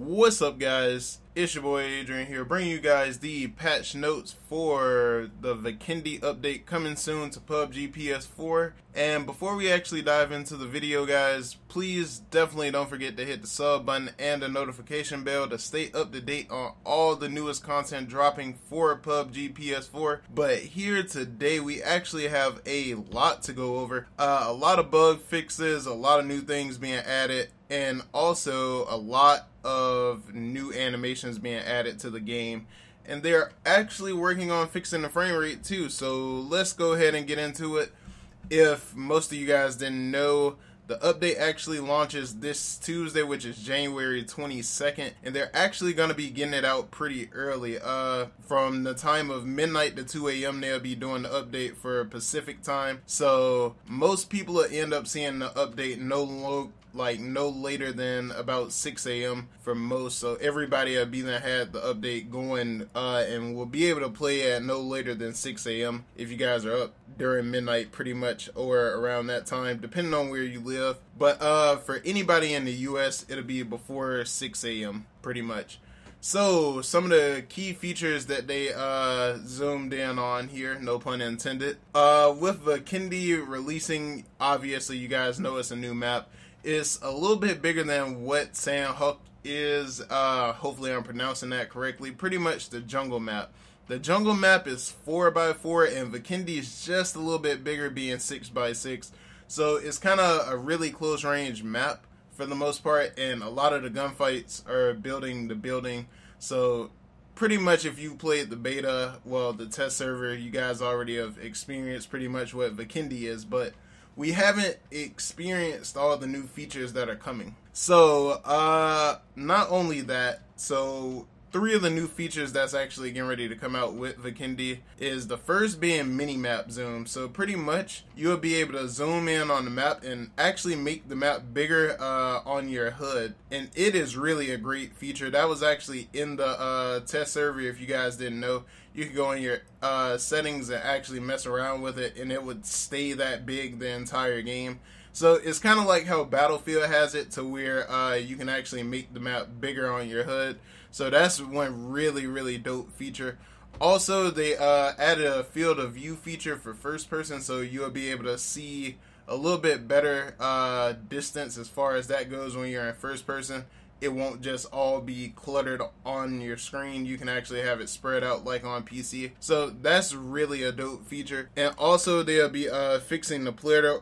What's up, guys? It's your boy Adrian here, bringing you guys the patch notes for the Vikendi update coming soon to Pubg Ps4. And before we actually dive into the video, guys, please definitely don't forget to hit the sub button and the notification bell to stay up to date on all the newest content dropping for Pubg Ps4. But here today, we actually have a lot to go over. A lot of bug fixes, a lot of new things being added, and also a lot of new animations being added to the game, and they're actually working on fixing the frame rate too. So let's go ahead and get into it. If most of you guys didn't know, the update actually launches this Tuesday, which is January 22nd, and they're actually going to be getting it out pretty early. From the time of midnight to 2 a.m. they'll be doing the update for Pacific time. So most people will end up seeing the update no later than about 6 a.m. for most. So everybody will be that had the update going and will be able to play at no later than 6 a.m. if you guys are up during midnight pretty much, or around that time, depending on where you live. But for anybody in the US, it'll be before 6 a.m. pretty much. So some of the key features that they zoomed in on here, no pun intended. With Vikendi releasing, obviously you guys know it's a new map. It's a little bit bigger than what Sandhook is. Hopefully I'm pronouncing that correctly. Pretty much the jungle map. The jungle map is 4x4, and Vikendi is just a little bit bigger, being 6x6. So it's kind of a really close range map for the most part, and a lot of the gunfights are building the building. So pretty much if you played the beta, well, the test server, you guys already have experienced pretty much what Vikendi is, but we haven't experienced all the new features that are coming. So not only that, so 3 of the new features that's actually getting ready to come out with Vikendi is the first being mini-map zoom. So pretty much you'll be able to zoom in on the map and actually make the map bigger on your HUD. And it is really a great feature. That was actually in the test server. If you guys didn't know, you can go in your settings and actually mess around with it, and it would stay that big the entire game. So it's kind of like how Battlefield has it, to where you can actually make the map bigger on your HUD. So that's one really dope feature. Also, they added a field of view feature for first person, so you'll be able to see a little bit better distance as far as that goes when you're in first person. It won't just all be cluttered on your screen. You can actually have it spread out like on PC. So that's really a dope feature. And also they'll be fixing the player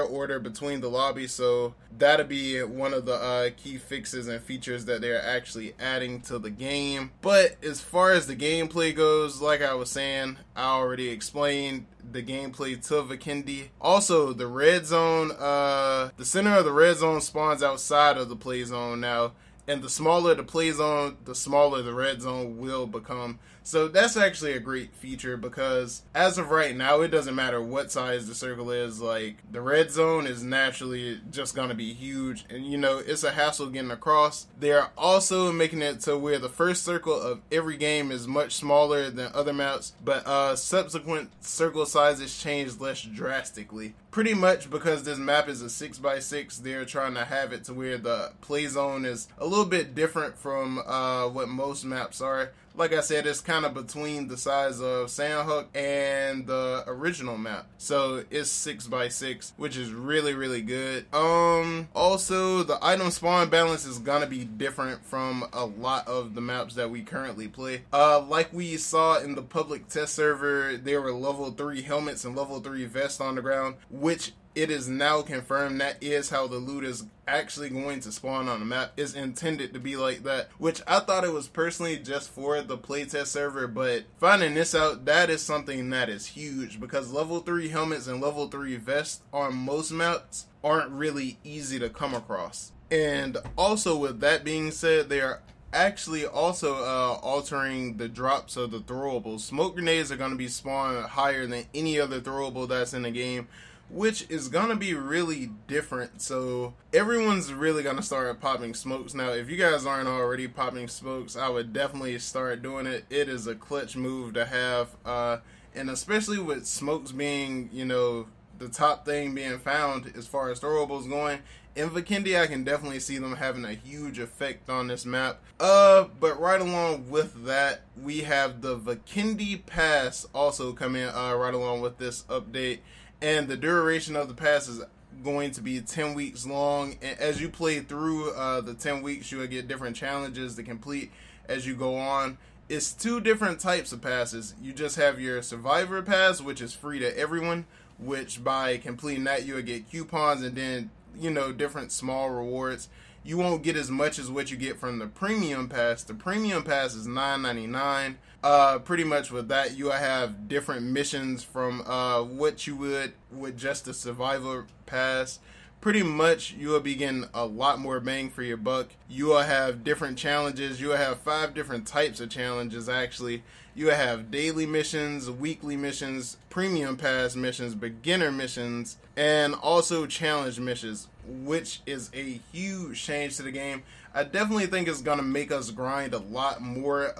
order between the lobbies. So that'll be one of the key fixes and features that they're actually adding to the game. But as far as the gameplay goes, like I was saying, I already explained the gameplay to Vikendi. Also, the red zone, the center of the red zone spawns outside of the play zone now, and the smaller the play zone, the smaller the red zone will become. So that's actually a great feature, because as of right now, it doesn't matter what size the circle is. Like, the red zone is naturally just going to be huge, and you know, it's a hassle getting across. They are also making it to where the first circle of every game is much smaller than other maps, but subsequent circle sizes change less drastically. Pretty much because this map is a 6x6, they're trying to have it to where the play zone is a little bit different from what most maps are. Like I said, it's kind of between the size of Sandhook and the original map. So it's 6x6, which is really good. Also, the item spawn balance is gonna be different from a lot of the maps that we currently play. Like we saw in the public test server, there were level 3 helmets and level 3 vests on the ground, which it is now confirmed that is how the loot is actually going to spawn on the map. Is intended to be like that, which I thought it was personally just for the playtest server, but finding this out, that is something that is huge, because level 3 helmets and level 3 vests on most maps aren't really easy to come across. And also, with that being said, they are actually also altering the drops of the throwables. Smoke grenades are going to be spawned higher than any other throwable that's in the game, which is gonna be really different. So everyone's really gonna start popping smokes now. If you guys aren't already popping smokes, I would definitely start doing it. It is a clutch move to have, and especially with smokes being, you know, the top thing being found as far as throwables going, in Vikendi, I can definitely see them having a huge effect on this map. But right along with that, we have the Vikendi Pass also coming right along with this update. And the duration of the pass is going to be 10 weeks long. And as you play through the 10 weeks, you will get different challenges to complete as you go on. It's two different types of passes. You just have your Survivor Pass, which is free to everyone, which by completing that, you will get coupons and then, you know, different small rewards. You won't get as much as what you get from the Premium Pass. The Premium Pass is $9.99. Pretty much with that, you will have different missions from what you would with just the Survivor Pass. Pretty much, you will be getting a lot more bang for your buck. You will have different challenges. You will have 5 different types of challenges, actually. You will have daily missions, weekly missions, Premium Pass missions, beginner missions, and also challenge missions, which is a huge change to the game. I definitely think it's going to make us grind a lot more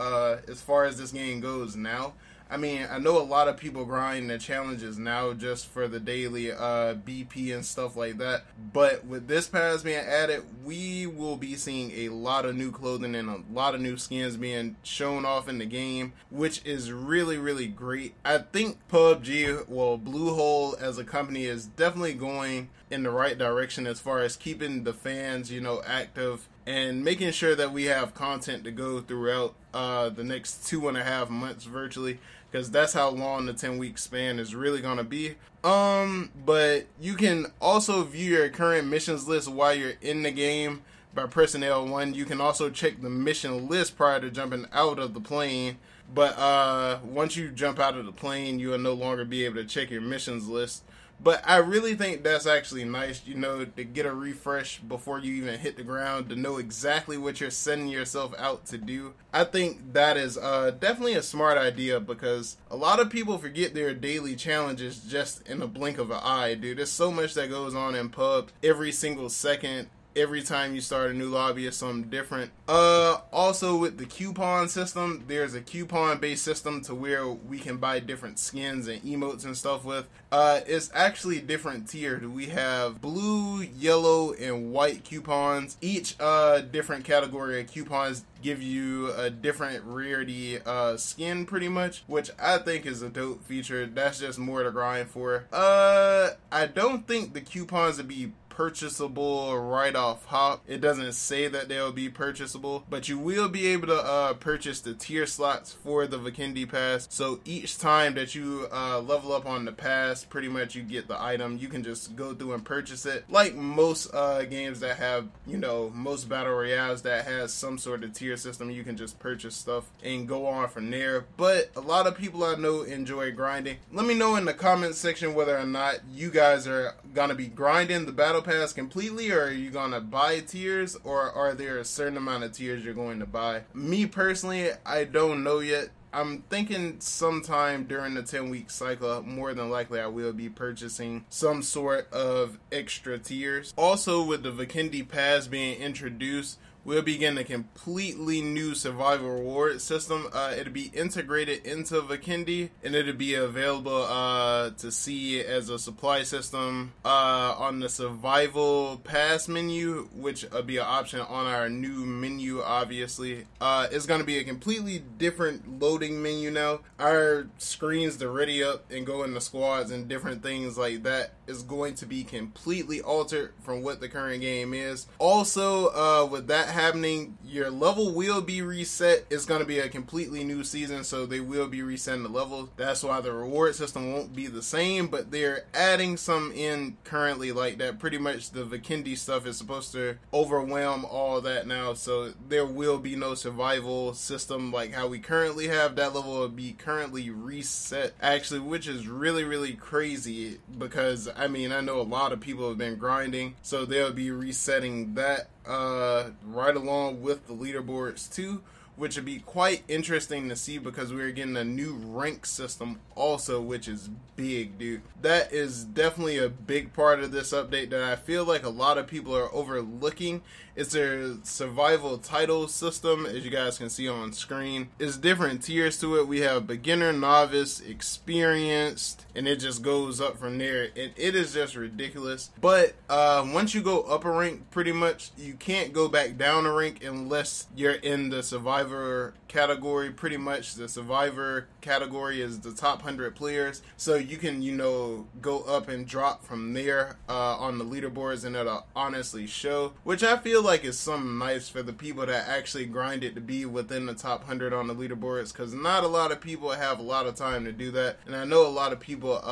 as far as this game goes now. I mean, I know a lot of people grind the challenges now just for the daily BP and stuff like that. But with this pass being added, we will be seeing a lot of new clothing and a lot of new skins being shown off in the game, which is really, really great. I think PUBG, well, Bluehole as a company is definitely going in the right direction as far as keeping the fans, you know, active and making sure that we have content to go throughout the next 2.5 months virtually, because that's how long the 10-week span is really going to be. But you can also view your current missions list while you're in the game by pressing L1. You can also check the mission list prior to jumping out of the plane. But once you jump out of the plane, you will no longer be able to check your missions list. But I really think that's actually nice, you know, to get a refresh before you even hit the ground, to know exactly what you're sending yourself out to do. I think that is definitely a smart idea, because a lot of people forget their daily challenges just in a blink of an eye, dude. There's so much that goes on in Pub every single second. Every time you start a new lobby is something different. Also with the coupon system, there's a coupon based system to where we can buy different skins and emotes and stuff with. It's actually different tiered. We have blue, yellow, and white coupons. Each different category of coupons give you a different rarity skin pretty much, which I think is a dope feature. That's just more to grind for. I don't think the coupons would be purchasable right off hop. It doesn't say that they'll be purchasable, but you will be able to purchase the tier slots for the Vikendi Pass. So each time that you level up on the pass, pretty much you get the item. You can just go through and purchase it. Like most games that have, you know, most battle royales that has some sort of tier system, you can just purchase stuff and go on from there. But a lot of people I know enjoy grinding. Let me know in the comments section whether or not you guys are gonna be grinding the battle pass completely, or are you gonna buy tiers, or are there a certain amount of tiers you're going to buy? Me personally, I don't know yet. I'm thinking sometime during the 10-week cycle, more than likely I will be purchasing some sort of extra tiers. Also, with the Vikendi Pass being introduced, we'll begin a completely new survival reward system. It'll be integrated into Vikendi, and it'll be available to see as a supply system on the survival pass menu, which will be an option on our new menu, obviously. It's going to be a completely different loading menu now. Our screens to ready up and go into squads and different things like that is going to be completely altered from what the current game is. Also, with that happening, your level will be reset. It's going to be a completely new season, so they will be resetting the level. That's why the reward system won't be the same, but they're adding some in currently like that. Pretty much the Vikendi stuff is supposed to overwhelm all that now, so there will be no survival system like how we currently have. That level will be currently reset, actually, which is really, really crazy, because I mean, I know a lot of people have been grinding, so they'll be resetting that right along with the leaderboards too, which would be quite interesting to see because we're getting a new rank system also, which is big, dude. That is definitely a big part of this update that I feel like a lot of people are overlooking. It's their survival title system, as you guys can see on screen. It's different tiers to it. We have beginner, novice, experienced, and it just goes up from there. And it is just ridiculous. But once you go up a rank, pretty much you can't go back down a rank unless you're in the survivor category. Pretty much the survivor category is the top 100 players, so you can, you know, go up and drop from there on the leaderboards, and it'll honestly show, which I feel like is something nice for the people that actually grind it to be within the top 100 on the leaderboards, because not a lot of people have a lot of time to do that. And I know a lot of people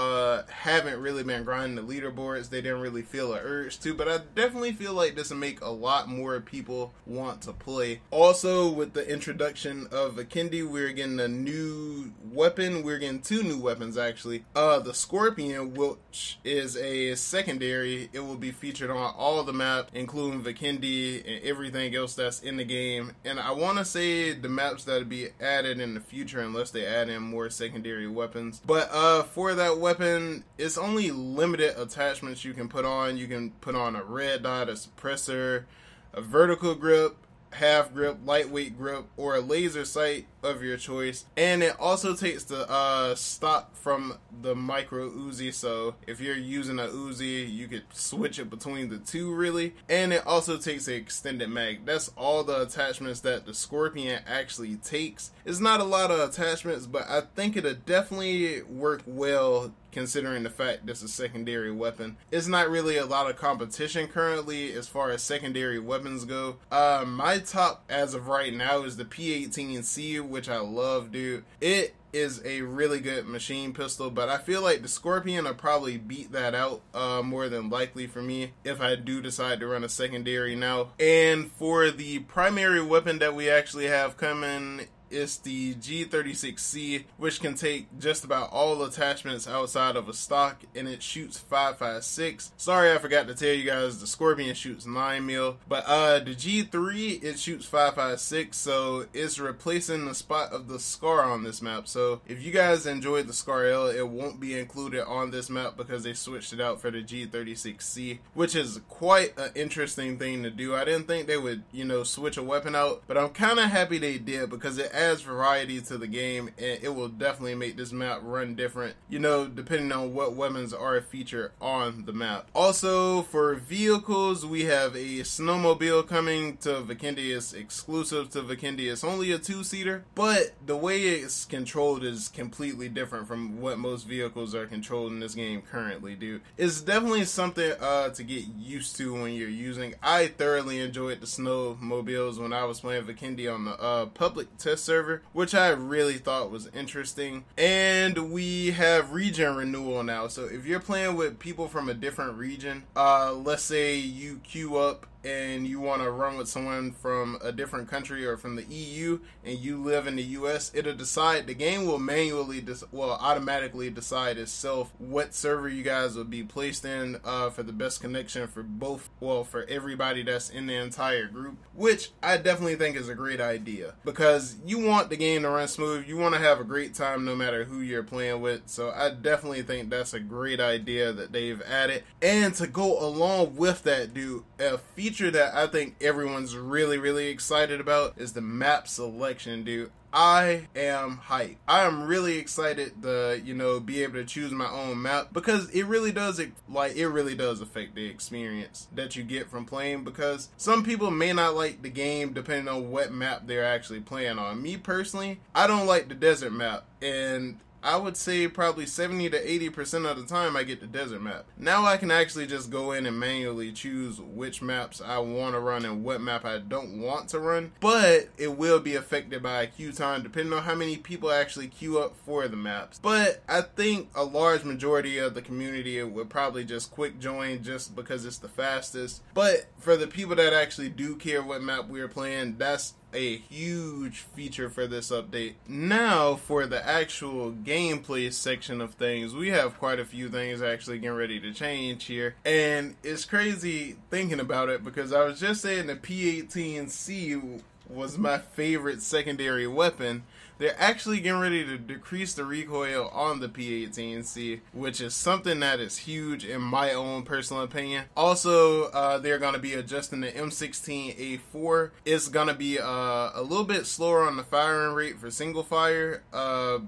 haven't really been grinding the leaderboards. They didn't really feel an urge to, but I definitely feel like this will make a lot more people want to play. Also, with the introduction of Vikendi, we're getting a new weapon. We're getting two new weapons actually. The Scorpion, which is a secondary. It will be featured on all the maps, including Vikendi and everything else that's in the game. And I want to say the maps that'll be added in the future, unless they add in more secondary weapons. But for that weapon, it's only limited attachments you can put on. You can put on a red dot, a suppressor, a vertical grip, half grip, lightweight grip, or a laser sight of your choice. And it also takes the stock from the micro Uzi, so if you're using a Uzi, you could switch it between the two really. And it also takes an extended mag. That's all the attachments that the Scorpion actually takes. It's not a lot of attachments, but I think it'll definitely work well considering the fact this is a secondary weapon. It's not really a lot of competition currently as far as secondary weapons go. My top as of right now is the P18C, which I love, dude. It is a really good machine pistol, but I feel like the Scorpion will probably beat that out more than likely for me if I do decide to run a secondary now. And for the primary weapon that we actually have coming, it's the G36C, which can take just about all attachments outside of a stock, and it shoots 5.56. Sorry, I forgot to tell you guys, the Scorpion shoots 9mm, but the G3, it shoots 5.56, so it's replacing the spot of the Scar on this map. So if you guys enjoyed the Scar L, it won't be included on this map because they switched it out for the G36C, which is quite an interesting thing to do. I didn't think they would, you know, switch a weapon out, but I'm kind of happy they did because it adds variety to the game, and it will definitely make this map run different, you know, depending on what weapons are featured on the map. Also, for vehicles, we have a snowmobile coming to Vikendi. It's exclusive to Vikendi. It's only a 2-seater, but the way it's controlled is completely different from what most vehicles are controlled in this game currently, dude. It's definitely something to get used to when you're using. I thoroughly enjoyed the snowmobiles when I was playing Vikendi on the public test server, which I really thought was interesting. And we have region renewal now, so if you're playing with people from a different region, let's say you queue up and you want to run with someone from a different country or from the EU and you live in the US, it'll decide, the game will manually automatically decide itself what server you guys will be placed in for the best connection for both, for everybody that's in the entire group, which I definitely think is a great idea because you want the game to run smooth. You want to have a great time no matter who you're playing with, so I definitely think that's a great idea that they've added. And to go along with that, dude, a feature that I think everyone's really excited about is the map selection, dude. I am hyped. I am really excited to, you know, be able to choose my own map because it really does affect the experience that you get from playing, because some people may not like the game depending on what map they're actually playing on. Me personally, I don't like the desert map, and I would say probably 70 to 80% of the time I get the desert map. Now I can actually just go in and manually choose which maps I want to run and what map I don't want to run, but it will be affected by queue time depending on how many people actually queue up for the maps. But I think a large majority of the community would probably just quick join just because it's the fastest. But for the people that actually do care what map we're playing, that's a huge feature for this update. Now for the actual gameplay section of things, we have quite a few things actually getting ready to change here, and it's crazy thinking about it because I was just saying the P18C was my favorite secondary weapon, they're actually getting ready to decrease the recoil on the P18C, which is something that is huge in my own personal opinion. Also, they're going to be adjusting the M16A4. It's going to be a little bit slower on the firing rate for single fire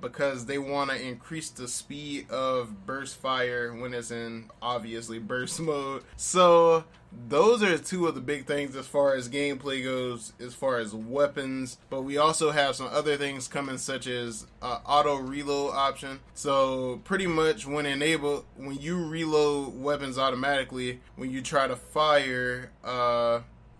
because they want to increase the speed of burst fire when it's in, obviously, burst mode. So those are two of the big things as far as gameplay goes, as far as weapons. But we also have some other things coming, such as auto reload option. So pretty much when enabled, when you reload weapons automatically, when you try to fire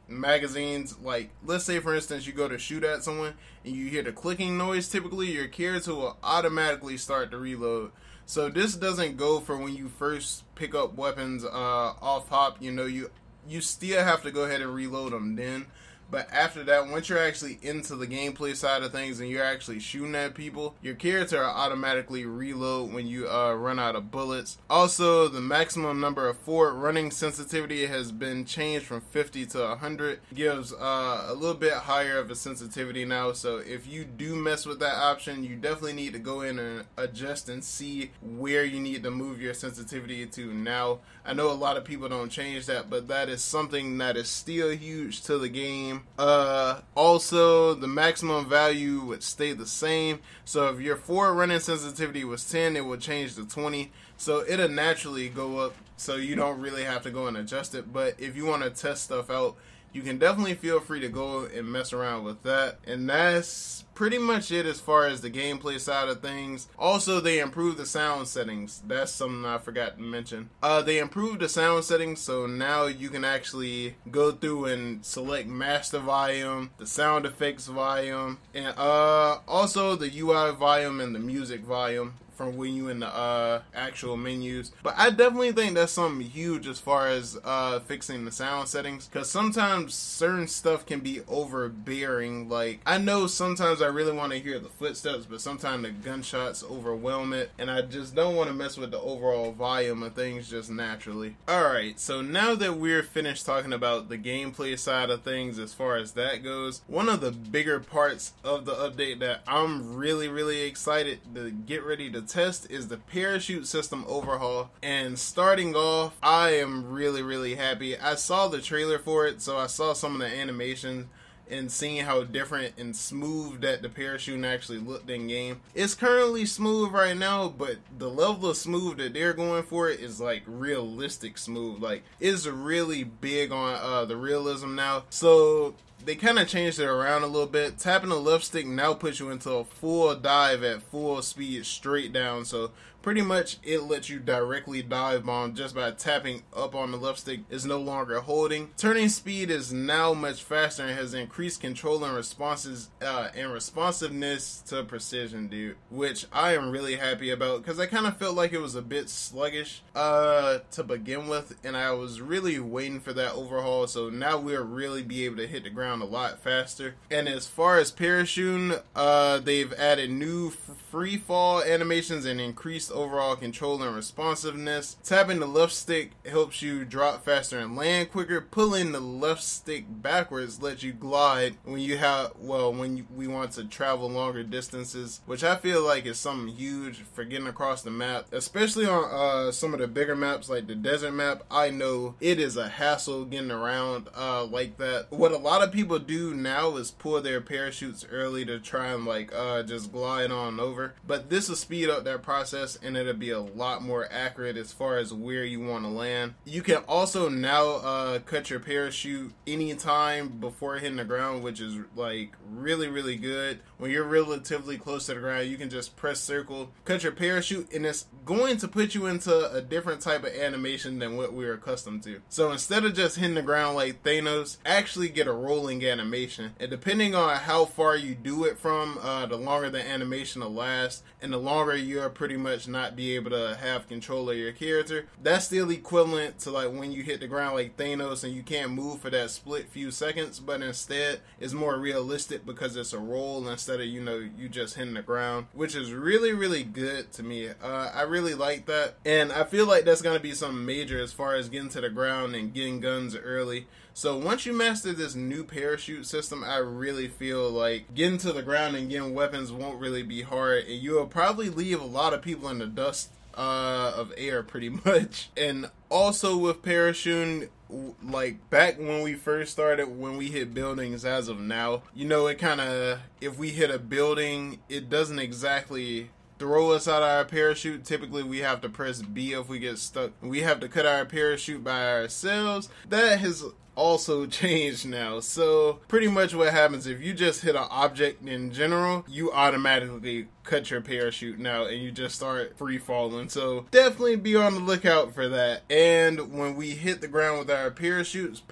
magazines, like let's say for instance you go to shoot at someone and you hear the clicking noise, typically your character will automatically start to reload. So this doesn't go for when you first pick up weapons off hop. You know, you still have to go ahead and reload them then. But after that, once you're actually into the gameplay side of things and you're actually shooting at people, your character will automatically reload when you run out of bullets. Also, the maximum number of forward running sensitivity has been changed from 50 to 100. Gives a little bit higher of a sensitivity now. So if you do mess with that option, you definitely need to go in and adjust and see where you need to move your sensitivity to now. I know a lot of people don't change that, but that is something that is still huge to the game. Also, the maximum value would stay the same. So if your forward running sensitivity was 10, it would change to 20. So it'll naturally go up, so you don't really have to go and adjust it. But if you want to test stuff out, you can definitely feel free to go and mess around with that. And that's pretty much it as far as the gameplay side of things. Also, they improved the sound settings. That's something I forgot to mention. They improved the sound settings, so now you can actually go through and select master volume, the sound effects volume, and also the UI volume and the music volume from when you in the actual menus. But I definitely think that's something huge as far as fixing the sound settings, because sometimes certain stuff can be overbearing. Like, I know sometimes I really want to hear the footsteps, but sometimes the gunshots overwhelm it, and I just don't want to mess with the overall volume of things just naturally. Alright, so now that we're finished talking about the gameplay side of things as far as that goes, one of the bigger parts of the update that I'm really excited to get ready to test is the parachute system overhaul. And starting off, I am really happy. I saw the trailer for it, so I saw some of the animations and seeing how different and smooth that the parachute actually looked in game. It's currently smooth right now, but the level of smooth that they're going for it is like realistic smooth. Like, it's really big on the realism now. So they kind of changed it around a little bit. Tapping the left stick now puts you into a full dive at full speed straight down. So pretty much it lets you directly dive bomb just by tapping up on the left stick. Is no longer holding. Turning speed is now much faster and has increased control and responses and responsiveness to precision, dude, which I am really happy about, because I kind of felt like it was a bit sluggish to begin with, and I was really waiting for that overhaul. So now we'll really be able to hit the ground a lot faster. And as far as parachuting, they've added new free fall animations and increased overall control and responsiveness. Tapping the left stick helps you drop faster and land quicker. Pulling the left stick backwards lets you glide when you have, well, when we want to travel longer distances, which I feel like is something huge for getting across the map, especially on some of the bigger maps like the desert map. I know it is a hassle getting around like that. What a lot of people do now is pull their parachutes early to try and like just glide on over, but this will speed up that process and it'll be a lot more accurate as far as where you want to land. You can also now cut your parachute anytime before hitting the ground, which is like really good. When you're relatively close to the ground, you can just press circle, cut your parachute, and it's going to put you into a different type of animation than what we're accustomed to. So instead of just hitting the ground like Thanos, actually get a rolling animation. And depending on how far you do it from, the longer the animation will last, and the longer you'll pretty much not be able to have control of your character. That's still equivalent to like when you hit the ground like Thanos and you can't move for that split few seconds, but instead it's more realistic because it's a roll instead of, you know, you just hitting the ground, which is really good to me. I really like that, and I feel like that's going to be something major as far as getting to the ground and getting guns early. So once you master this new parachute system, I really feel like getting to the ground and getting weapons won't really be hard, and you'll probably leave a lot of people in the dust of air pretty much. And also with parachuting, like back when we first started, when we hit buildings, as of now, you know, it kind of, if we hit a building, it doesn't exactly throw us out of our parachute. Typically we have to press B if we get stuck. We have to cut our parachute by ourselves. That has also changed now. So pretty much what happens, if you just hit an object in general, you automatically cut your parachute now and you just start free falling. So definitely be on the lookout for that. And when we hit the ground with our parachutes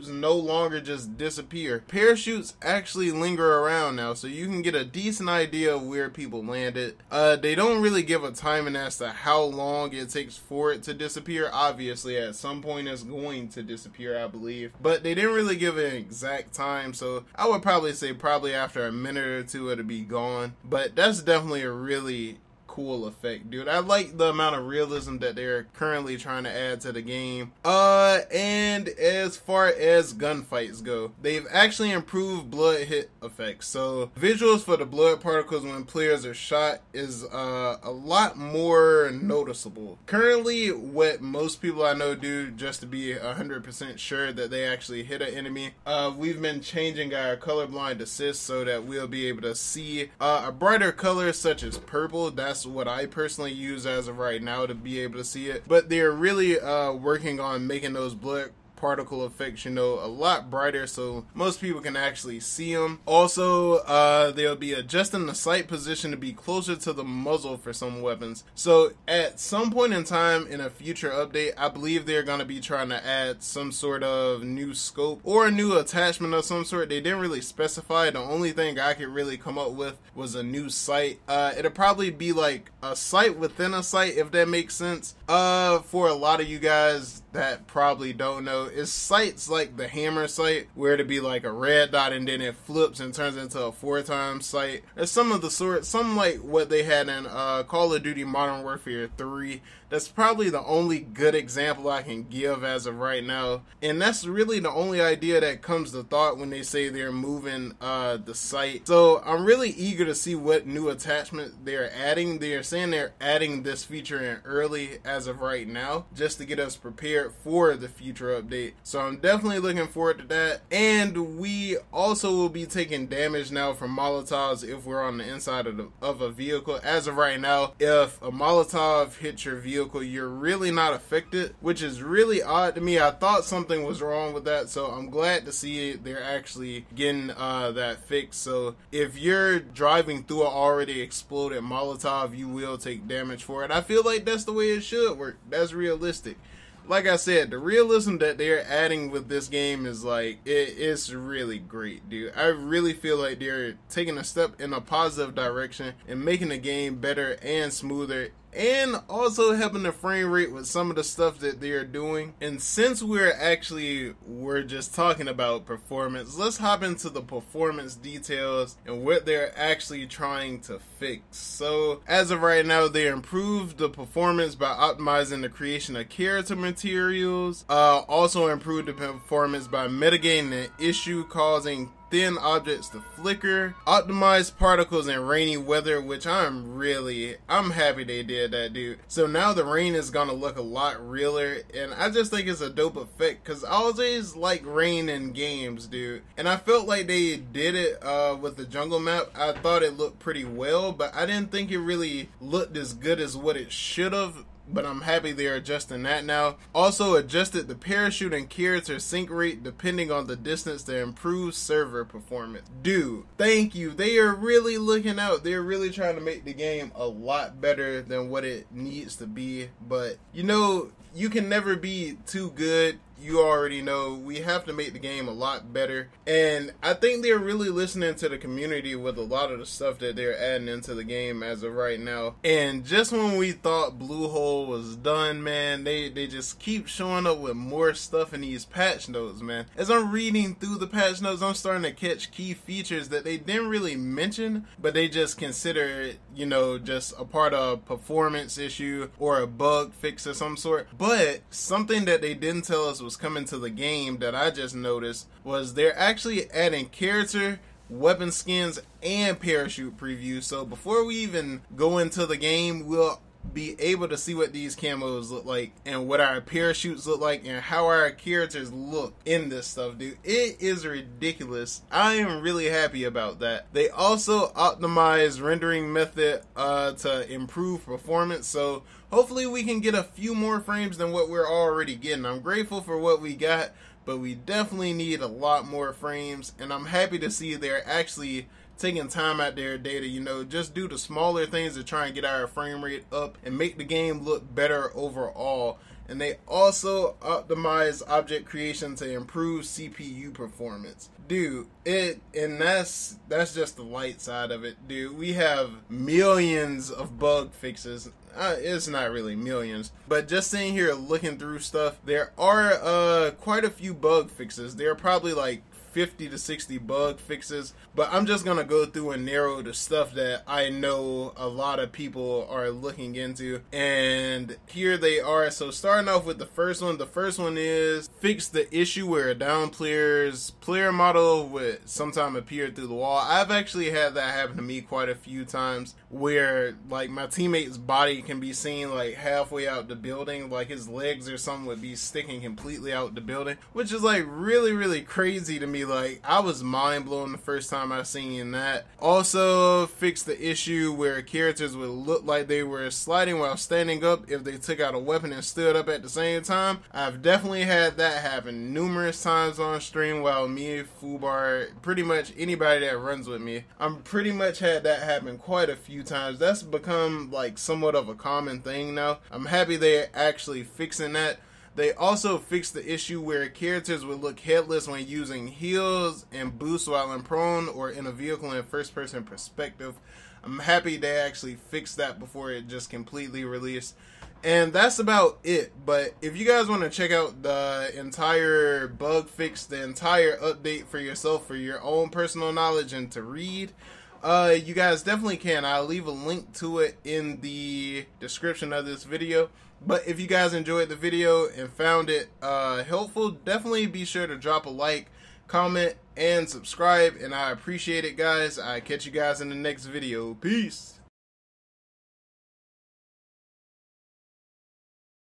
no longer just disappear. Parachutes actually linger around now, so you can get a decent idea of where people landed. They don't really give a timing as to how long it takes for it to disappear. Obviously at some point it's going to disappear, I believe, but they didn't really give an exact time, so I would probably say after a minute or two it'll be gone. But that's definitely a really cool effect, dude. I like the amount of realism that they're currently trying to add to the game. And as far as gunfights go, they've actually improved blood hit effects. So visuals for the blood particles when players are shot is a lot more noticeable. Currently, what most people I know do just to be 100% sure that they actually hit an enemy, we've been changing our colorblind assist so that we'll be able to see a brighter color such as purple. That's what I personally use as of right now to be able to see it. But they're really working on making those blood particle effects, you know, a lot brighter so most people can actually see them. Also, they'll be adjusting the sight position to be closer to the muzzle for some weapons. So at some point in time in a future update, I believe they're going to be trying to add some sort of new scope or a new attachment of some sort. They didn't really specify. The only thing I could really come up with was a new sight. It'll probably be like a sight within a sight, if that makes sense. For a lot of you guys that probably don't know, it's sights like the hammer sight, where it'd be like a red dot and then it flips and turns into a 4x sight. There's some of the sort, some like what they had in Call of Duty Modern Warfare 3. That's probably the only good example I can give as of right now. And that's really the only idea that comes to thought when they say they're moving the sight. So I'm really eager to see what new attachment they're adding. They're saying they're adding this feature in early as of right now, just to get us prepared for the future update. So I'm definitely looking forward to that. And we also will be taking damage now from Molotovs if we're on the inside of a vehicle. As of right now, if a Molotov hits your vehicle, you're really not affected, which is really odd to me. I thought something was wrong with that, so I'm glad to see they're actually getting that fixed. So if you're driving through an already exploded Molotov, you will take damage for it. I feel like that's the way it should work. That's realistic. Like I said, the realism that they're adding with this game is like, it's really great, dude. I really feel like they're taking a step in a positive direction and making the game better and smoother, and also helping the frame rate with some of the stuff that they're doing. And since we're just talking about performance, let's hop into the performance details and what they're actually trying to fix. So as of right now, they improved the performance by optimizing the creation of character materials, also improved the performance by mitigating the issue causing thin objects to flicker, optimized particles in rainy weather, which I'm happy they did that, dude. So now the rain is gonna look a lot realer, and I just think it's a dope effect, because I always like rain in games, dude. And I felt like they did it with the jungle map. I thought it looked pretty well, but I didn't think it really looked as good as what it should have. But I'm happy they're adjusting that now. Also adjusted the parachute and character sync rate depending on the distance to improve server performance. Dude, thank you. They are really looking out. They're really trying to make the game a lot better than what it needs to be. But, you know, you can never be too good. You already know we have to make the game a lot better, and I think they're really listening to the community with a lot of the stuff that they're adding into the game as of right now. And just when we thought Bluehole was done, man, they just keep showing up with more stuff in these patch notes, man. As I'm reading through the patch notes, I'm starting to catch key features that they didn't really mention, but they just consider it, you know, just a part of a performance issue or a bug fix of some sort. But something that they didn't tell us was was coming to the game that I just noticed was they're actually adding character, weapon skins, and parachute previews. So before we even go into the game, we'll be able to see what these camos look like and what our parachutes look like and how our characters look in this stuff, dude. It is ridiculous. I am really happy about that. They also optimized rendering method to improve performance, so hopefully we can get a few more frames than what we're already getting. I'm grateful for what we got, but we definitely need a lot more frames, and I'm happy to see they're actually taking time out their data, you know, just do the smaller things to try and get our frame rate up and make the game look better overall. And they also optimize object creation to improve CPU performance. Dude, that's just the light side of it, dude. We have millions of bug fixes. It's not really millions, but just sitting here looking through stuff, there are quite a few bug fixes. There are probably like 50 to 60 bug fixes, but I'm just gonna go through and narrow the stuff that I know a lot of people are looking into, and here they are. So starting off with the first one is fix the issue where a down player's player model would sometime appear through the wall. I've actually had that happen to me quite a few times, where like my teammate's body can be seen like halfway out the building, like his legs or something would be sticking completely out the building, which is like really crazy to me. Like, I was mind blown the first time I seen that. Also fix the issue where characters would look like they were sliding while standing up if they took out a weapon and stood up at the same time. I've definitely had that happen numerous times on stream while me, Fubar, pretty much anybody that runs with me, I'm pretty much had that happen quite a few times. That's become like somewhat of a common thing now. I'm happy they're actually fixing that. They also fixed the issue where characters would look headless when using heals and boosts while in prone or in a vehicle in first person perspective. I'm happy they actually fixed that before it just completely released. And that's about it. But if you guys want to check out the entire bug fix, the entire update for yourself, for your own personal knowledge and to read, you guys definitely can. I'll leave a link to it in the description of this video. But if you guys enjoyed the video and found it helpful, definitely be sure to drop a like, comment, and subscribe, and I appreciate it, guys. I catch you guys in the next video. Peace.